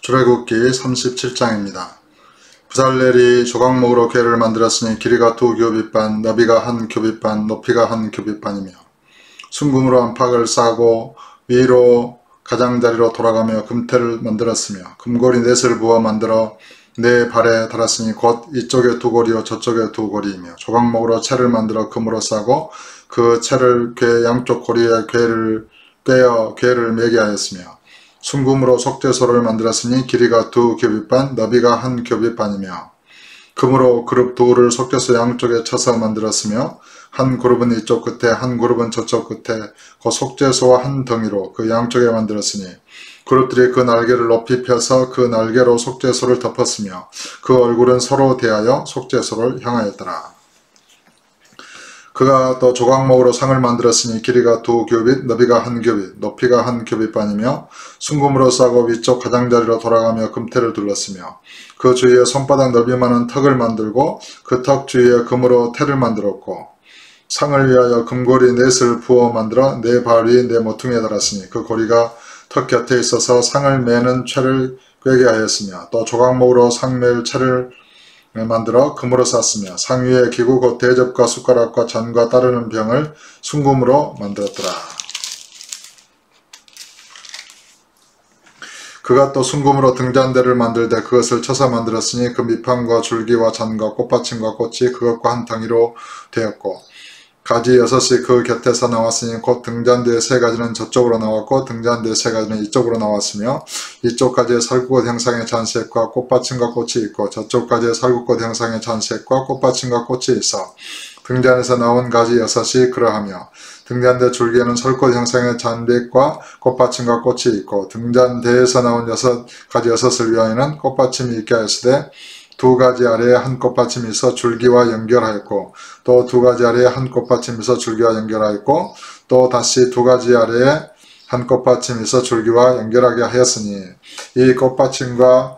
출애굽기 37장입니다. 부살렐이 조각목으로 궤를 만들었으니 길이가 2규빗반, 너비가 1규빗반, 높이가 1규빗반이며 순금으로 안팎을 싸고 위로 가장자리로 돌아가며 금태를 만들었으며 금고리 넷을 부어 만들어 네 발에 달았으니 곧 이쪽에 2고리요 저쪽에 2고리이며 조각목으로 채를 만들어 금으로 싸고 그 채를 궤 양쪽 고리에 꿰어 궤를 매게 하였으며 순금으로 속죄소를 만들었으니 길이가 2규빗반, 너비가 1규빗반이며 금으로 그룹 둘을 속죄소 양쪽에 쳐서 만들었으며 한 그룹은 이쪽 끝에 한 그룹은 저쪽 끝에 그 속죄소와 한 덩이로 그 양쪽에 만들었으니 그룹들이 그 날개를 높이 펴서 그 날개로 속죄소를 덮었으며 그 얼굴은 서로 대하여 속죄소를 향하였더라. 그가 또 조각목으로 상을 만들었으니 길이가 2규빗, 너비가 1규빗, 높이가 1규빗반이며 순금으로 싸고 위쪽 가장자리로 돌아가며 금태를 둘렀으며 그 주위에 손바닥 넓이만한 턱을 만들고 그 턱 주위에 금으로 태를 만들었고 상을 위하여 금고리 넷을 부어 만들어 네 발 위 네 모퉁이에 달았으니 그 고리가 턱 곁에 있어서 상을 매는 채를 꿰게 하였으며 또 조각목으로 상맬 채를 만들어 금으로 쌌으며 상 위에 기구 곧 대접과 숟가락과 잔과 따르는 병을 순금으로 만들었더라. 그가 또 순금으로 등잔대를 만들되 그것을 쳐서 만들었으니 그 밑판과 줄기와 잔과 꽃받침과 꽃이 그것과 한 덩이로 되었고 가지 6이 그 곁에서 나왔으니 곧 등잔대의 3가지는 저쪽으로 나왔고 등잔대의 3가지는 이쪽으로 나왔으며 이쪽 가지에 살구꽃 형상의 잔색과 꽃받침과 꽃이 있고 저쪽 가지에 살구꽃 형상의 잔색과 꽃받침과 꽃이 있어 등잔에서 나온 가지 6이 그러하며 등잔대 줄기에는 설꽃 형상의 잔빛과 꽃받침과 꽃이 있고 등잔대에서 나온 가지 6을 위하여는 꽃받침이 있게 하였으되 2가지 아래에 한 꽃받침이 있어 줄기와 연결하였고 또 2가지 아래에 한 꽃받침이 있어 줄기와 연결하였고 또 다시 2가지 아래에 한 꽃받침이 있어 줄기와 연결하게 하였으니 이 꽃받침과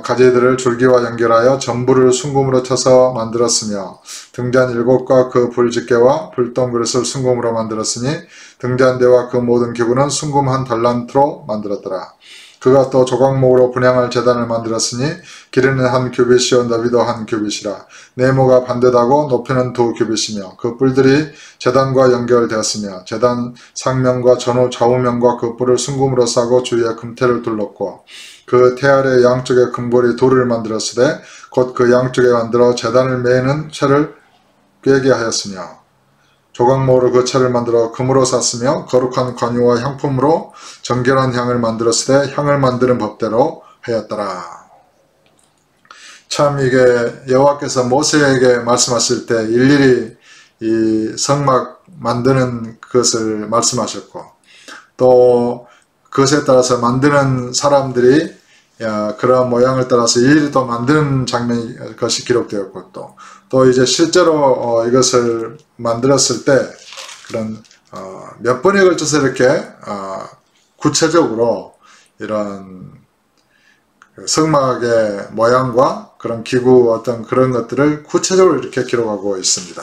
가지들을 줄기와 연결하여 전부를 순금으로 쳐서 만들었으며 등잔 7과 그 불집게와 불똥그릇을 순금으로 만들었으니 등잔대와 그 모든 기구는 순금 1달란트로 만들었더라. 그가 또 조각목으로 분향할 제단을 만들었으니 길이는 1규빗이요 너비도 1규빗이라 네모가 반듯하고 높이는 2규빗이며 그 뿔들이 제단과 연결되었으며 제단 상면과 전후 좌우면과 그 뿔을 순금으로 싸고 주위에 금태를 둘렀고 그 태 아래 양쪽에 금고리 둘을 만들었으되 곧 그 양쪽에 만들어 제단을 매는 채를 꿰게 하였으며 조각목으로 그 채를 만들어 금으로 쌌으며 거룩한 관유와 향품으로 정결한 향을 만들었을 때 향을 만드는 법대로 하였더라. 참 이게 여호와께서 모세에게 말씀하실 때 일일이 이 성막 만드는 것을 말씀하셨고 또 그것에 따라서 만드는 사람들이 그런 모양을 따라서 일일이 또 만드는 장면이 것이 기록되었고 또 이제 실제로 이것을 만들었을 때 그런 몇 번에 걸쳐서 이렇게 구체적으로 이런 성막의 모양과 그런 기구 어떤 그런 것들을 구체적으로 이렇게 기록하고 있습니다.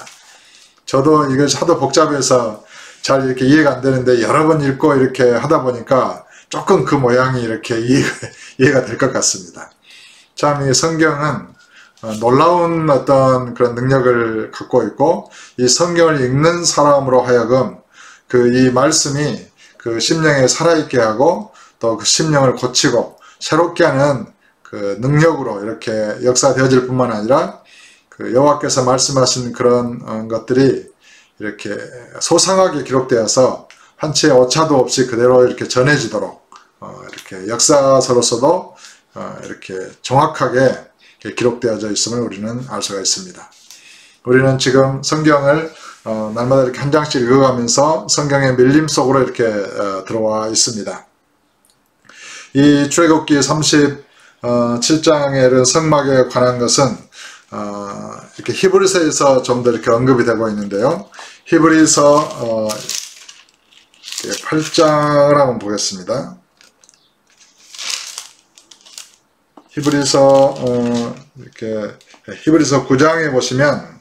저도 이것이 하도 복잡해서 잘 이렇게 이해가 안 되는데 여러 번 읽고 이렇게 하다 보니까 조금 그 모양이 이렇게 이해가 될 것 같습니다. 참 이 성경은 놀라운 어떤 그런 능력을 갖고 있고 이 성경을 읽는 사람으로 하여금 이 말씀이 그 심령에 살아있게 하고 또 그 심령을 고치고 새롭게 하는 그 능력으로 이렇게 역사되어질 뿐만 아니라 그 여호와께서 말씀하신 그런 것들이 이렇게 소상하게 기록되어서 한 채의 오차도 없이 그대로 이렇게 전해지도록 이렇게 역사서로서도 이렇게 정확하게 기록되어져 있음을 우리는 알 수가 있습니다. 우리는 지금 성경을 날마다 이렇게 한 장씩 읽어가면서 성경의 밀림 속으로 이렇게 들어와 있습니다. 이 출애굽기 37장의 이런 성막에 관한 것은 이렇게 히브리서에서 좀 더 이렇게 언급이 되고 있는데요. 히브리서 8장을 한번 보겠습니다. 히브리서 9장에 보시면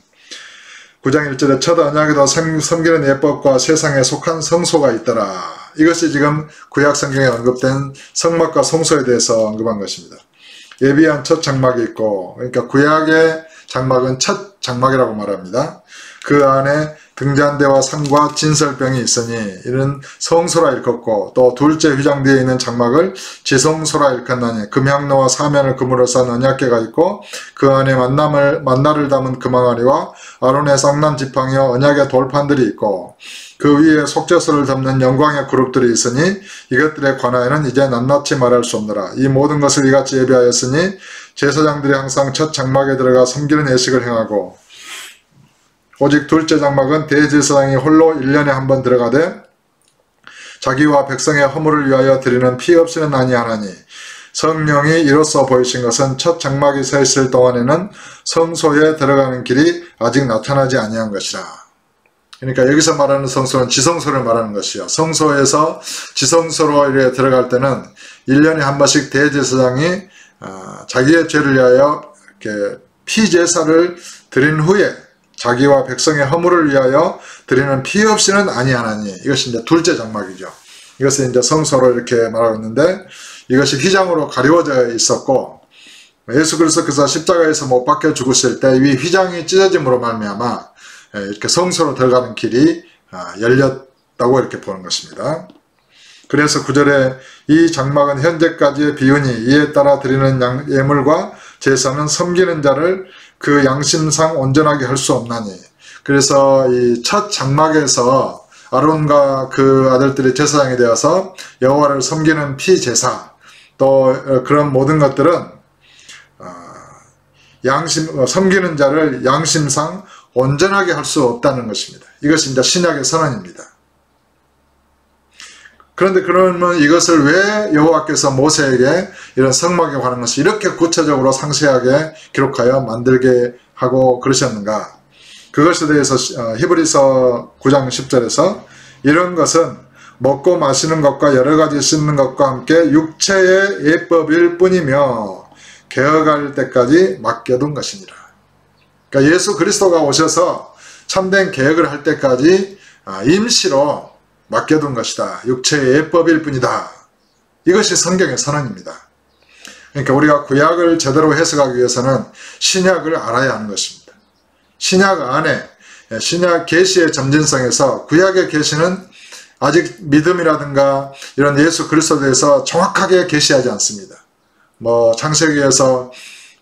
9장 1절에 첫 언약에도 섬기는 예법과 세상에 속한 성소가 있더라. 이것이 지금 구약 성경에 언급된 성막과 성소에 대해서 언급한 것입니다. 예비한 첫 장막이 있고, 그러니까 구약의 장막은 첫 장막이라고 말합니다. 그 안에 등잔대와 상과 진설병이 있으니 이는 성소라 일컫고, 또 둘째 휘장대에 있는 장막을 지성소라 일컫나니 금향로와 사면을 금으로 싼 언약궤가 있고, 그 안에 만나를 담은 금항아리와 아론의 쌍난 지팡이와 언약의 돌판들이 있고, 그 위에 속죄소를 담는 영광의 그룹들이 있으니 이것들에 관하여는 이제 낱낱이 말할 수 없노라. 이 모든 것을 이같이 예비하였으니 제사장들이 항상 첫 장막에 들어가 섬기는 예식을 행하고, 오직 둘째 장막은 대제사장이 홀로 1년에 한 번 들어가되 자기와 백성의 허물을 위하여 드리는 피 없이는 아니하나니, 성령이 이로써 보이신 것은 첫 장막이 서 있을 동안에는 성소에 들어가는 길이 아직 나타나지 아니한 것이라. 그러니까 여기서 말하는 성소는 지성소를 말하는 것이요, 성소에서 지성소로 이렇게 들어갈 때는 1년에 한 번씩 대제사장이 자기의 죄를 위하여 이렇게 피제사를 드린 후에 자기와 백성의 허물을 위하여 드리는 피 없이는 아니하나니, 이것이 이제 둘째 장막이죠. 이것을 이제 성소로 이렇게 말하고 있는데, 이것이 휘장으로 가리워져 있었고, 예수 그리스도께서 십자가에서 못 박혀 죽으실 때 이 휘장이 찢어짐으로 말미암아 이렇게 성소로 들어가는 길이 열렸다고 이렇게 보는 것입니다. 그래서 9절에 이 장막은 현재까지의 비유니 이에 따라 드리는 예물과 제사는 섬기는 자를 그 양심상 온전하게 할 수 없나니. 그래서 이 첫 장막에서 아론과 그 아들들이 제사장이 되어서 여호와를 섬기는 피제사, 또 그런 모든 것들은 섬기는 자를 양심상 온전하게 할 수 없다는 것입니다. 이것이 이제 신약의 선언입니다. 그런데 그러면 이것을 왜 여호와께서 모세에게 이런 성막에 관한 것을 이렇게 구체적으로 상세하게 기록하여 만들게 하고 그러셨는가? 그것에 대해서 히브리서 9장 10절에서 이런 것은 먹고 마시는 것과 여러 가지 씻는 것과 함께 육체의 예법일 뿐이며 개어갈 때까지 맡겨둔 것이니라. 그러니까 예수 그리스도가 오셔서 참된 개혁을 할 때까지 임시로 맡겨둔 것이다. 육체의 예법일 뿐이다. 이것이 성경의 선언입니다. 그러니까 우리가 구약을 제대로 해석하기 위해서는 신약을 알아야 하는 것입니다. 신약 안에, 신약 계시의 점진성에서 구약의 계시는 아직 믿음이라든가 이런 예수 그리스도에 대해서 정확하게 계시하지 않습니다. 창세기에서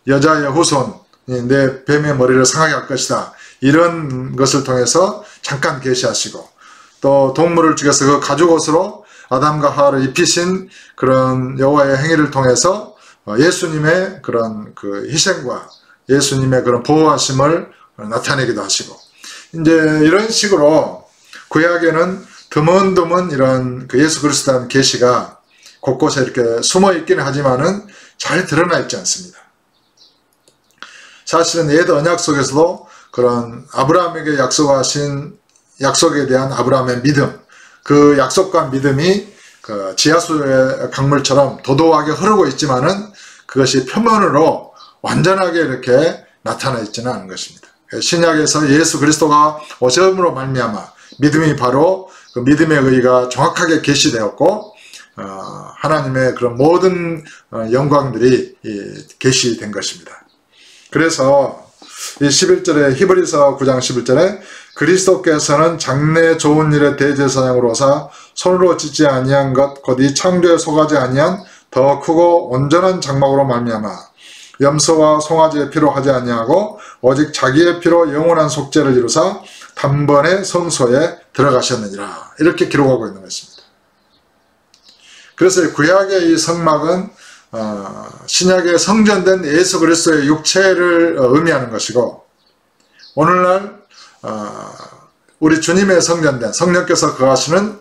여자의 후손이 내 뱀의 머리를 상하게 할 것이다, 이런 것을 통해서 잠깐 계시하시고, 또 동물을 죽여서 그 가죽옷으로 아담과 하와를 입히신 그런 여호와의 행위를 통해서 예수님의 그런 그 희생과 예수님의 그런 보호하심을 나타내기도 하시고, 이제 이런 식으로 구약에는 드문드문 이런 그 예수 그리스도의 계시가 곳곳에 이렇게 숨어 있기는 하지만은 잘 드러나 있지 않습니다. 사실은 옛 언약 속에서도 그런 아브라함에게 약속하신 약속에 대한 아브라함의 믿음, 그 약속과 믿음이 그 지하수의 강물처럼 도도하게 흐르고 있지만은 그것이 표면으로 완전하게 이렇게 나타나 있지는 않은 것입니다. 신약에서 예수 그리스도가 오심으로 말미암아 믿음이 바로 그 믿음의 의의가 정확하게 계시되었고, 하나님의 그런 모든 영광들이 계시된 것입니다. 그래서 이 11절에 히브리서 9장 11절에 그리스도께서는 장래 좋은 일의 대제사장으로서 손으로 짓지 아니한 것 곧 이 창조에 속하지 아니한 더 크고 온전한 장막으로 말미암아 염소와 송아지의 피로 하지 아니하고 오직 자기의 피로 영원한 속죄를 이루사 단번에 성소에 들어가셨느니라, 이렇게 기록하고 있는 것입니다. 그래서 구약의 이 성막은 신약에 성전된 예수 그리스도의 육체를 의미하는 것이고, 오늘날 우리 주님의 성전된 성령께서 거하시는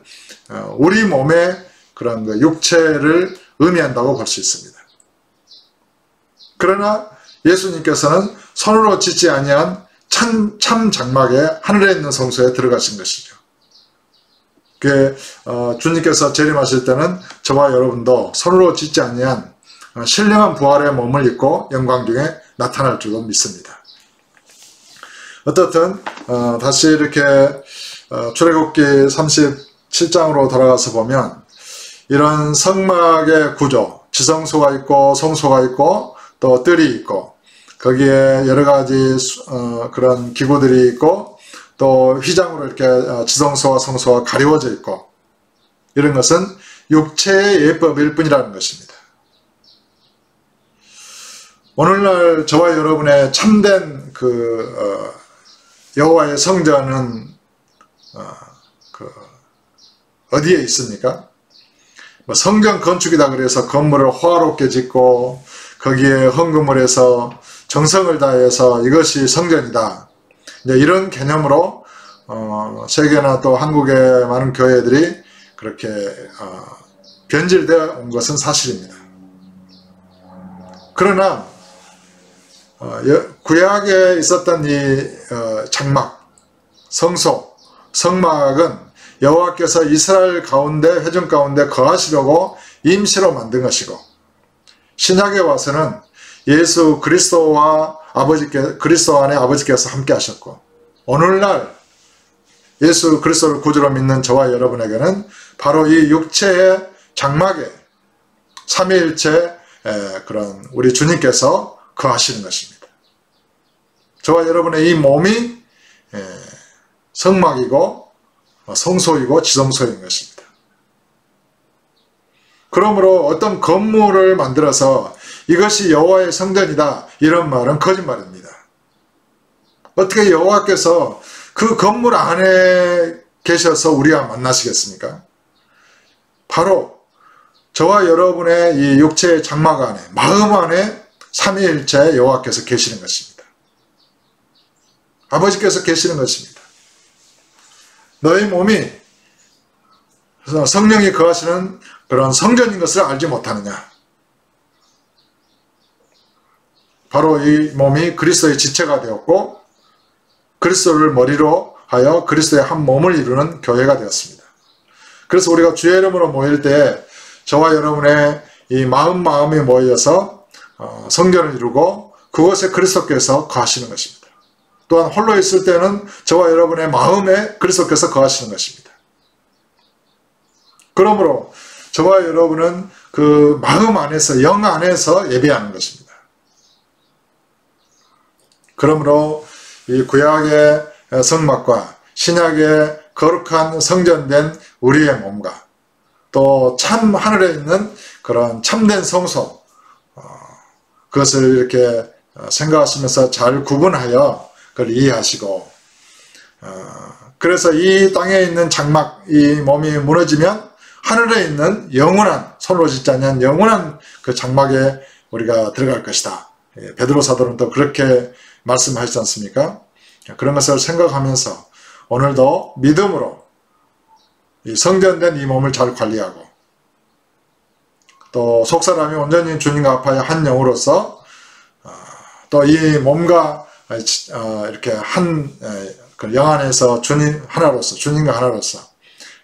우리 몸의 그런 그 육체를 의미한다고 볼 수 있습니다. 그러나 예수님께서는 손으로 짓지 아니한 참 장막에 하늘에 있는 성소에 들어가신 것이죠. 주님께서 재림하실 때는 저와 여러분도 손으로 짓지 아니한 신령한 부활의 몸을 입고 영광 중에 나타날 줄로 믿습니다. 어떻든 다시 이렇게 출애굽기 30장 7장으로 돌아가서 보면 이런 성막의 구조, 지성소가 있고 성소가 있고 또 뜰이 있고 거기에 여러 가지 그런 기구들이 있고 또 휘장으로 이렇게 지성소와 성소가 가리워져 있고 이런 것은 육체의 예법일 뿐이라는 것입니다. 오늘날 저와 여러분의 참된 여호와의 성전은 어디에 있습니까? 뭐 성전 건축이다 그래서 건물을 호화롭게 짓고 거기에 헌금을 해서 정성을 다해서 이것이 성전이다. 이제 이런 개념으로 세계나 또 한국의 많은 교회들이 그렇게 변질되어 온 것은 사실입니다. 그러나 구약에 있었던 이 장막, 성소, 성막은 여호와께서 이스라엘 가운데 회중 가운데 거하시려고 임시로 만든 것이고 신약에 와서는 예수 그리스도와 그리스도 안에 아버지께서 함께 하셨고 오늘날 예수 그리스도를 구주로 믿는 저와 여러분에게는 바로 이 육체의 장막에 삼위일체 그런 우리 주님께서 거하시는 것입니다. 저와 여러분의 이 몸이 성막이고 성소이고 지성소인 것입니다. 그러므로 어떤 건물을 만들어서 이것이 여호와의 성전이다 이런 말은 거짓말입니다. 어떻게 여호와께서 그 건물 안에 계셔서 우리와 만나시겠습니까? 바로 저와 여러분의 이 육체의 장막 안에 마음 안에 삼위일체 여호와께서 계시는 것입니다. 아버지께서 계시는 것입니다. 너희 몸이 성령이 거하시는 그런 성전인 것을 알지 못하느냐? 바로 이 몸이 그리스도의 지체가 되었고 그리스도를 머리로 하여 그리스도의 한 몸을 이루는 교회가 되었습니다. 그래서 우리가 주의 이름으로 모일 때 저와 여러분의 이 마음이 모여서 성전을 이루고 그곳에 그리스도께서 거하시는 것입니다. 또한 홀로 있을 때는 저와 여러분의 마음에 그리스도께서 거하시는 것입니다. 그러므로 저와 여러분은 그 마음 안에서 영 안에서 예배하는 것입니다. 그러므로 이 구약의 성막과 신약의 거룩한 성전된 우리의 몸과 또 참 하늘에 있는 그런 참된 성소 그것을 이렇게 생각하시면서 잘 구분하여 그걸 이해하시고 그래서 이 땅에 있는 장막 이 몸이 무너지면 하늘에 있는 영원한 손으로 짓지 않는 영원한 그 장막에 우리가 들어갈 것이다. 베드로 사도는 또 그렇게 말씀하시지 않습니까? 그런 것을 생각하면서 오늘도 믿음으로 이 성전된 이 몸을 잘 관리하고 또 속사람이 온전히 주님과 합하여 한 영으로서 또 이 몸과 이렇게 한 영 안에서 주님 하나로서 주님과 하나로서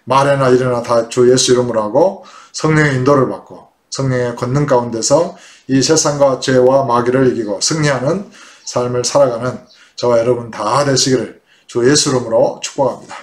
말이나 일이나 다 주 예수 이름으로 하고 성령의 인도를 받고 성령의 권능 가운데서 이 세상과 죄와 마귀를 이기고 승리하는 삶을 살아가는 저와 여러분 다 되시기를 주 예수 이름으로 축복합니다.